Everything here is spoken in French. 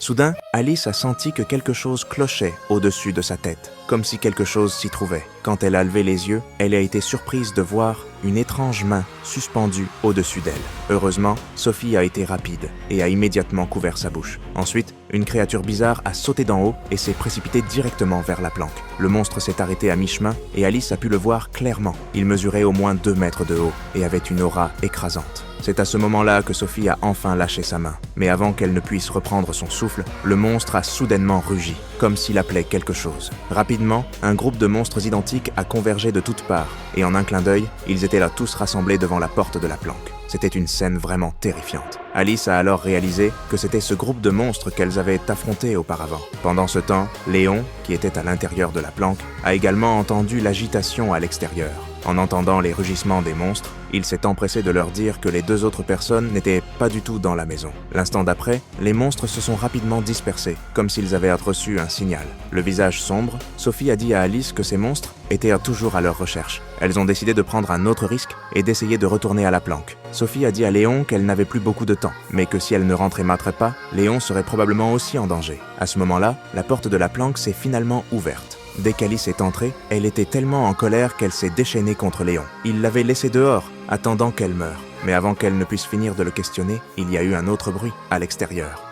Soudain, Alice a senti que quelque chose clochait au-dessus de sa tête, comme si quelque chose s'y trouvait. Quand elle a levé les yeux, elle a été surprise de voir une étrange main suspendue au-dessus d'elle. Heureusement, Sophie a été rapide et a immédiatement couvert sa bouche. Ensuite, une créature bizarre a sauté d'en haut et s'est précipitée directement vers la planque. Le monstre s'est arrêté à mi-chemin et Alice a pu le voir clairement. Il mesurait au moins 2 mètres de haut et avait une aura écrasante. C'est à ce moment-là que Sophie a enfin lâché sa main. Mais avant qu'elle ne puisse reprendre son souffle, le monstre a soudainement rugi, comme s'il appelait quelque chose. Rapidement, un groupe de monstres identiques a convergé de toutes parts, et en un clin d'œil, ils étaient là tous rassemblés devant la porte de la planque. C'était une scène vraiment terrifiante. Alice a alors réalisé que c'était ce groupe de monstres qu'elles avaient affronté auparavant. Pendant ce temps, Léon, qui était à l'intérieur de la planque, a également entendu l'agitation à l'extérieur. En entendant les rugissements des monstres, il s'est empressé de leur dire que les 2 autres personnes n'étaient pas du tout dans la maison. L'instant d'après, les monstres se sont rapidement dispersés, comme s'ils avaient reçu un signal. Le visage sombre, Sophie a dit à Alice que ces monstres étaient toujours à leur recherche. Elles ont décidé de prendre un autre risque et d'essayer de retourner à la planque. Sophie a dit à Léon qu'elle n'avait plus beaucoup de temps, mais que si elle ne rentrait pas, Léon serait probablement aussi en danger. À ce moment-là, la porte de la planque s'est finalement ouverte. Dès qu'Alice est entrée, elle était tellement en colère qu'elle s'est déchaînée contre Léon. Il l'avait laissée dehors, attendant qu'elle meure. Mais avant qu'elle ne puisse finir de le questionner, il y a eu un autre bruit à l'extérieur.